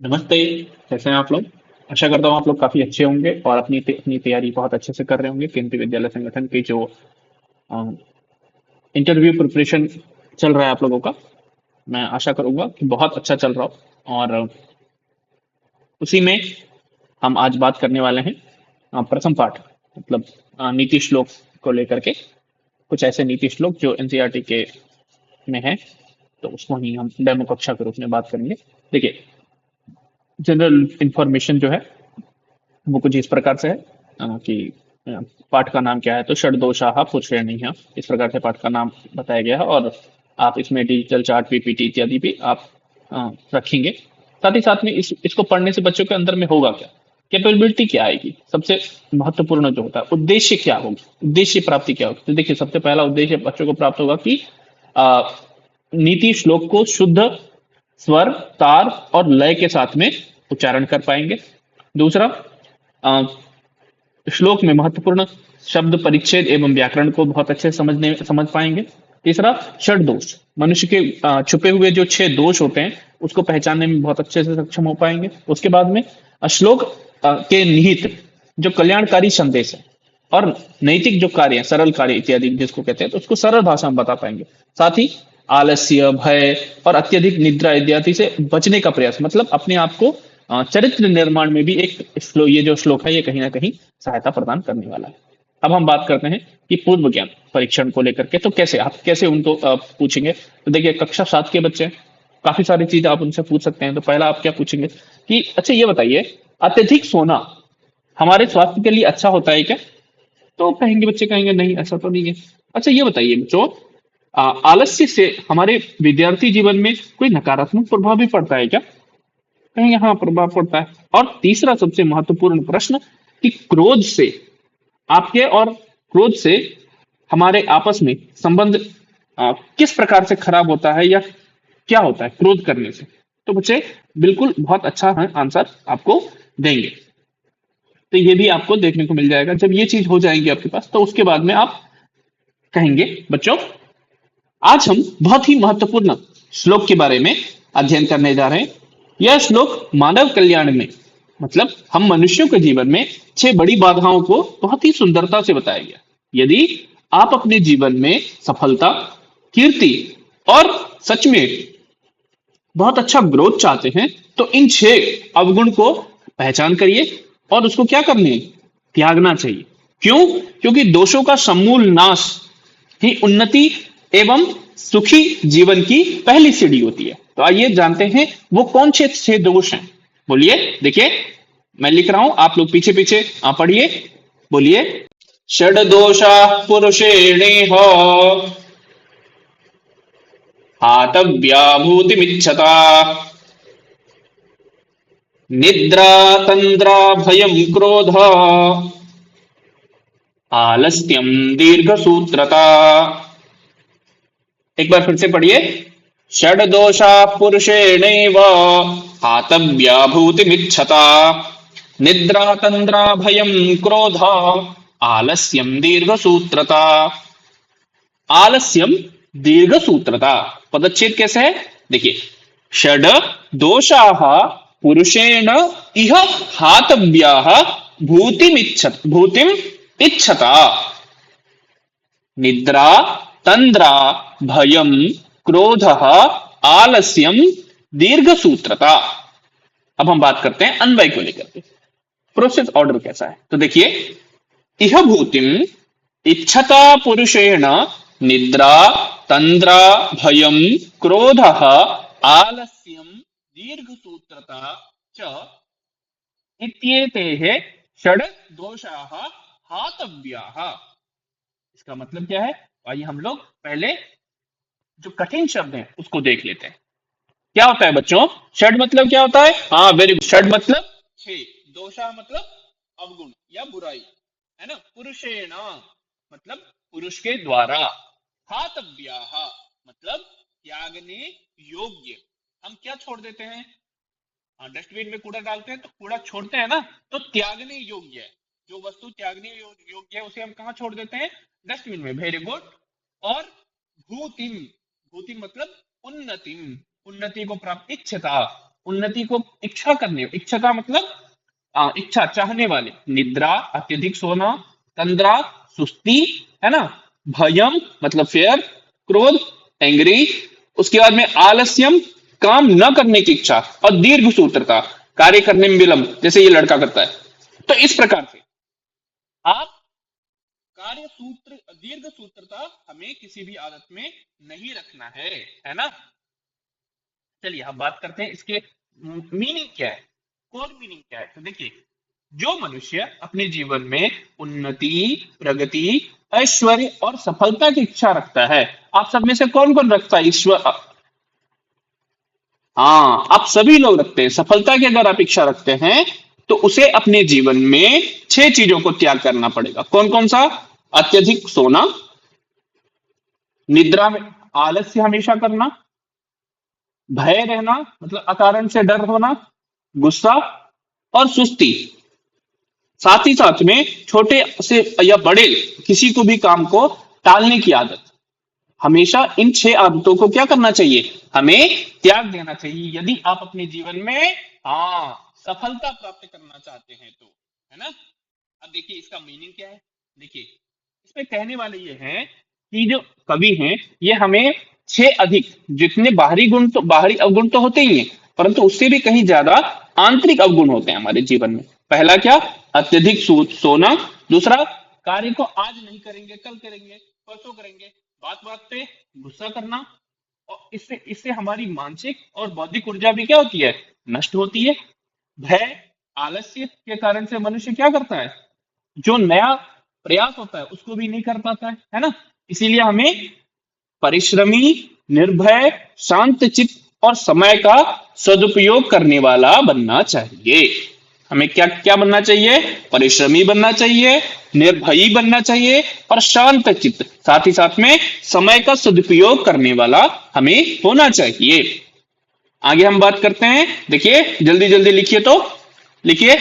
नमस्ते। कैसे हैं आप लोग? आशा करता हूँ आप लोग काफी अच्छे होंगे और अपनी तैयारी बहुत अच्छे से कर रहे होंगे। केंद्रीय विद्यालय संगठन की जो इंटरव्यू प्रिपरेशन चल रहा है आप लोगों का, मैं आशा करूंगा कि बहुत अच्छा चल रहा हो। और उसी में हम आज बात करने वाले हैं प्रथम पाठ, मतलब नीति श्लोक को लेकर के। कुछ ऐसे नीति श्लोक जो एनसीईआरटी के में है, तो उसको ही हम डेमो कक्षा के रूप में बात करेंगे। देखिए, जनरल इंफॉर्मेशन जो है वो कुछ इस प्रकार से है कि पाठ का नाम क्या है, तो षड्दोषाः पुरुषेणिः, इस प्रकार से पाठ का नाम बताया गया है। और आप इसमें डिजिटल चार्ट, पीपीटी इत्यादि भी आप रखेंगे। साथ ही साथ में इसको पढ़ने से बच्चों के अंदर में होगा क्या, कैपेबिलिटी क्या आएगी, सबसे महत्वपूर्ण जो होता है उद्देश्य क्या होगी, उद्देश्य प्राप्ति क्या होगी। तो देखिए, सबसे पहला उद्देश्य बच्चों को प्राप्त होगा कि आ, नीति श्लोक को शुद्ध स्वर, तार और लय के साथ में उच्चारण कर पाएंगे। दूसरा, अ, श्लोक में महत्वपूर्ण शब्द परिच्छेद एवं व्याकरण को बहुत अच्छे से समझ पाएंगे। तीसरा, षड दोष, मनुष्य के छुपे हुए जो 6 दोष होते हैं उसको पहचानने में बहुत अच्छे से सक्षम हो पाएंगे। उसके बाद में श्लोक के निहित जो कल्याणकारी संदेश है और नैतिक जो कार्य है, सरल कार्य इत्यादि जिसको कहते हैं, तो उसको सरल भाषा में बता पाएंगे। साथ ही आलस्य, भय और अत्यधिक निद्रा इत्यादि से बचने का प्रयास, मतलब अपने आप को चरित्र निर्माण में भी ये जो श्लोक है ये कहीं ना कहीं सहायता प्रदान करने वाला है। अब हम बात करते हैं कि पूर्व ज्ञान परीक्षण को लेकर के, तो कैसे उनको पूछेंगे। तो देखिए, कक्षा 7 के बच्चे हैं, काफी सारी चीज आप उनसे पूछ सकते हैं। तो पहला आप क्या पूछेंगे कि अच्छा ये बताइए, अत्यधिक सोना हमारे स्वास्थ्य के लिए अच्छा होता है क्या? तो बच्चे कहेंगे नहीं, ऐसा तो नहीं है। अच्छा ये बताइए बच्चों, आलस्य से हमारे विद्यार्थी जीवन में कोई नकारात्मक प्रभाव भी पड़ता है क्या? कहेंगे हाँ, प्रभाव पड़ता है। और तीसरा सबसे महत्वपूर्ण प्रश्न कि क्रोध से आपके और क्रोध से हमारे आपस में संबंध किस प्रकार से खराब होता है, या क्या होता है क्रोध करने से। तो बच्चे बिल्कुल बहुत अच्छा है आंसर आपको देंगे। तो ये भी आपको देखने को मिल जाएगा। जब ये चीज हो जाएगी आपके पास, तो उसके बाद में आप कहेंगे बच्चों, आज हम बहुत ही महत्वपूर्ण श्लोक के बारे में अध्ययन करने जा रहे हैं। यह श्लोक मानव कल्याण में, मतलब हम मनुष्यों के जीवन में 6 बड़ी बाधाओं को बहुत ही सुंदरता से बताया गया। यदि आप अपने जीवन में सफलता, कीर्ति और सच में बहुत अच्छा ग्रोथ चाहते हैं, तो इन 6 अवगुण को पहचान करिए और उसको क्या करने हैं? त्यागना चाहिए। क्यों? क्योंकि दोषों का समूल नाश ही उन्नति एवं सुखी जीवन की पहली सीढ़ी होती है। तो आइए जानते हैं वो कौन से 6 दोष हैं। बोलिए, देखिए मैं लिख रहा हूं, आप लोग पीछे पीछे पढ़िए। बोलिए, षड दोषा पुरुषेणेह हातव्या भूतिमिच्छता, निद्रा तंद्रा भयं क्रोध, आलस्यम दीर्घ सूत्रता। एक बार फिर से पढ़िए। षड दोषा पुरुषेणैव हातव्या भूतिमिच्छता, निद्रा तंद्रा भयं क्रोध, आलस्यम दीर्घ सूत्रता। आलस्यम दीर्घ सूत्रता पदच्छेद कैसे है? देखिए, षड दोषाः पुरुषेण इह हातव्याः भूतिम इच्छता, निद्रा तंद्रा भयम क्रोध, आलस्यम दीर्घ सूत्रता। अब हम बात करते हैं अन्वय को लेकर के, प्रोसेस ऑर्डर कैसा है। तो देखिए, इह भूतिम इच्छता पुरुषेण निद्रा तंद्रा भयम क्रोध, आलस्यम दीर्घ सूत्रता च इत्येतेः षड दोषाः हातव्याः। इसका मतलब क्या है? आइए हम लोग पहले जो कठिन शब्द है उसको देख लेते हैं। क्या होता है बच्चों? षड मतलब क्या होता है? हाँ, वेरी गुड। षड मतलब 6, दोषा मतलब अवगुण या बुराई, है ना। पुरुषेण मतलब पुरुष के द्वारा, हातव्याः मतलब त्यागने योग्य। हम क्या छोड़ देते हैं? हाँ, डस्टबिन में कूड़ा डालते हैं तो कूड़ा छोड़ते हैं ना, तो त्यागने योग्य है। जो वस्तु त्यागने योग्य है उसे हम कहाँ छोड़ देते हैं? डस्टबिन में। Very good. और भूतिम, भूतिम मतलब उन्नतिम, उन्नति को प्राप्त, इच्छता उन्नति को इच्छा करने, इच्छा का मतलब इच्छा चाहने वाले, निद्रा अत्यधिक सोना, तंद्रा सुस्ती, है ना, भयम मतलब फेयर, क्रोध एंग्री, उसके बाद में आलस्यम काम न करने की इच्छा, और दीर्घ सूत्रता कार्य करने में विलंब, जैसे ये लड़का करता है। तो इस प्रकार से आप कार्य सूत्र, दीर्घ सूत्रता हमें किसी भी आदत में नहीं रखना है ना। चलिए अब बात करते हैं इसके मीनिंग क्या है, कोर मीनिंग क्या है। तो देखिए, जो मनुष्य अपने जीवन में उन्नति, प्रगति, ऐश्वर्य और सफलता की इच्छा रखता है, आप सब में से कौन कौन रखता है ईश्वर? हाँ, आप सभी लोग रखते हैं। सफलता की अगर आप इच्छा रखते हैं तो उसे अपने जीवन में 6 चीजों को त्याग करना पड़ेगा। कौन कौन सा? अत्यधिक सोना, निद्रा में आलस्य हमेशा करना, भय रहना मतलब अकारण से डर होना, गुस्सा और सुस्ती। साथ ही साथ में छोटे से या बड़े किसी को भी काम को टालने की आदत। हमेशा इन 6 आदतों को क्या करना चाहिए? हमें त्याग देना चाहिए, यदि आप अपने जीवन में सफलता प्राप्त करना चाहते हैं तो, है ना। अब देखिए इसका मीनिंग क्या है। देखिए इसमें कहने वाले ये हैं कि जो कवि हैं ये हमें 6 अधिक, जितने बाहरी गुण तो बाहरी अवगुण तो होते ही हैं, परंतु उससे भी कहीं ज्यादा आंतरिक अवगुण होते हैं हमारे जीवन में। पहला क्या? अत्यधिक सोना। दूसरा, कार्य को आज नहीं करेंगे, कल करेंगे, परसों करेंगे, बात बात पे गुस्सा करना, और इससे इससे हमारी मानसिक और बौद्धिक ऊर्जा भी क्या होती है? नष्ट होती है। भय, आलस्य के कारण से मनुष्य क्या करता है? जो नया प्रयास होता है उसको भी नहीं कर पाता है ना। इसीलिए हमें परिश्रमी, निर्भय, शांत चित्त और समय का सदुपयोग करने वाला बनना चाहिए। हमें क्या क्या बनना चाहिए? परिश्रमी बनना चाहिए, निर्भयी बनना चाहिए और शांत चित्त, साथ ही साथ में समय का सदुपयोग करने वाला हमें होना चाहिए। आगे हम बात करते हैं। देखिए जल्दी जल्दी लिखिए, तो लिखिए,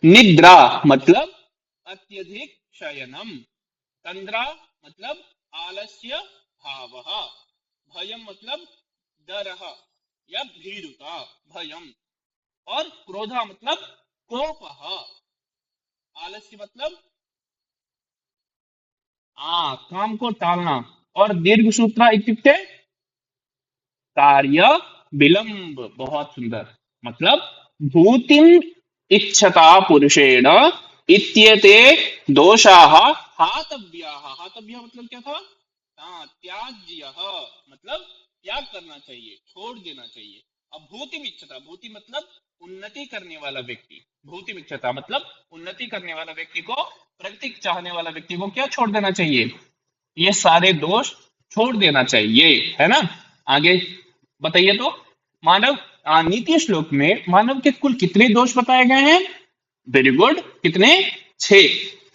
निद्रा मतलब अत्यधिक शयनम, तंद्रा मतलब आलस्य भाव, भयम मतलब डर या भीरुता, भयम, और क्रोधा मतलब कोप, आलस्य मतलब काम को टालना, और दीर्घ सूत्रा इत्युक्ते कार्य विलंब। बहुत सुंदर, मतलब भूतिम इच्छता पुरुषेण इत्येते दोषाः हातव्याः। हातव्य मतलब क्या था? त्याज्य मतलब त्याग करना चाहिए, छोड़ देना चाहिए। अब भूतिम इच्छता, भूति मतलब उन्नति करने वाला व्यक्ति, भूतिम इच्छता मतलब उन्नति करने वाला व्यक्ति को, प्रगति चाहने वाला व्यक्ति को क्या छोड़ देना चाहिए? ये सारे दोष छोड़ देना चाहिए, है ना। आगे बताइए तो, मानव नीति श्लोक में मानव के कुल कितने दोष बताए गए हैं? वेरी गुड, कितने? 6।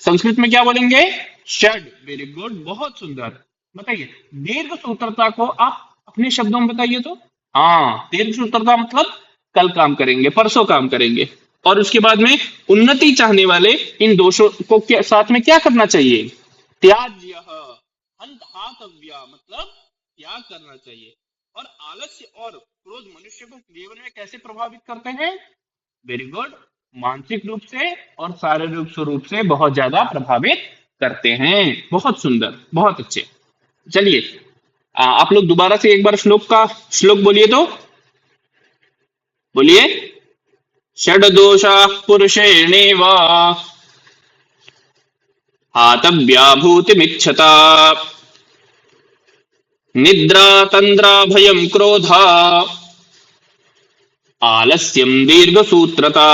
संस्कृत में क्या बोलेंगे? षड। वेरी गुड, बहुत सुंदर। बताइए दीर्घ सूत्रता को आप अपने शब्दों में बताइए तो। दीर्घ सूत्रता मतलब कल काम करेंगे, परसों काम करेंगे, और उसके बाद में उन्नति चाहने वाले इन दोषों को साथ में क्या करना चाहिए? त्याज्य, हातव्य मतलब त्याग करना चाहिए। और आलस्य और क्रोध मनुष्य को जीवन में कैसे प्रभावित करते हैं? वेरी गुड, मानसिक रूप से और शारीरिक रूप से बहुत ज्यादा प्रभावित करते हैं। बहुत सुंदर, बहुत अच्छे। चलिए आप लोग दोबारा से एक बार श्लोक बोलिए तो, बोलिए। षड दोषा पुरुषेणेव हातव्या भूतिमिच्छता, निद्रा तंद्रा भयम क्रोधा, आलस्यम दीर्घ सूत्रता।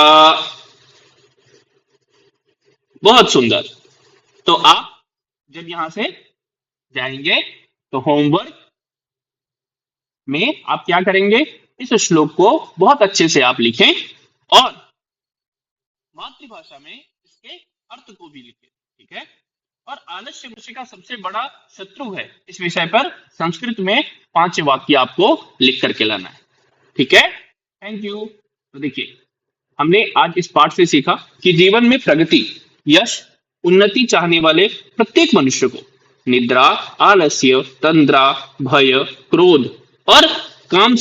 बहुत सुंदर। तो आप जब यहां से जाएंगे तो होमवर्क में आप क्या करेंगे? इस श्लोक को बहुत अच्छे से आप लिखें और मातृभाषा में इसके अर्थ को भी लिखें, ठीक है। और आलस्य मनुष्य का सबसे बड़ा शत्रु है। इस विषय पर संस्कृत में 5 वाक्य आपको लिख करके लाना है, ठीक है। Thank you. तो देखिए हमने आज इस पाठ से सीखा कि जीवन में प्रगति, यश, उन्नति चाहने वाले प्रत्येक मनुष्य को निद्रा, आलस्य, तंद्रा, भय, क्रोध और काम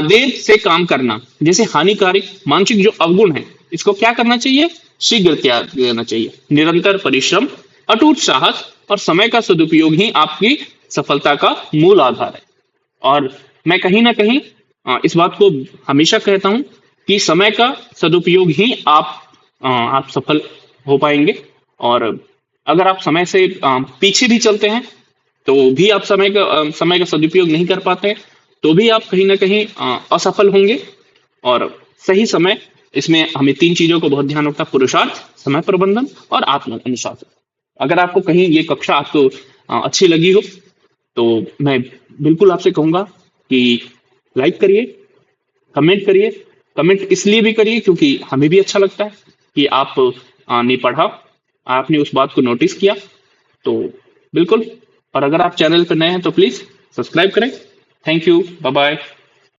देर से काम करना जैसे हानिकारक मानसिक जो अवगुण है, इसको क्या करना चाहिए? शीघ्र त्याग देना चाहिए। निरंतर परिश्रम, अटूट साहस और समय का सदुपयोग ही आपकी सफलता का मूल आधार है। और मैं कहीं ना कहीं इस बात को हमेशा कहता हूं कि समय का सदुपयोग ही आप सफल हो पाएंगे। और अगर आप समय से पीछे भी चलते हैं तो भी आप समय का सदुपयोग नहीं कर पाते हैं, तो भी आप कहीं ना कहीं असफल होंगे। और सही समय, इसमें हमें तीन चीजों को बहुत ध्यान रखना: पुरुषार्थ, समय प्रबंधन और आत्म अनुशासन। अगर आपको कहीं ये कक्षा आपको अच्छी लगी हो तो मैं बिल्कुल आपसे कहूंगा कि लाइक करिए, कमेंट करिए। कमेंट इसलिए भी करिए क्योंकि हमें भी अच्छा लगता है कि आप ने पढ़ा, आपने उस बात को नोटिस किया। तो बिल्कुल, और अगर आप चैनल पर नए हैं तो प्लीज सब्सक्राइब करें। Thank you, bye bye.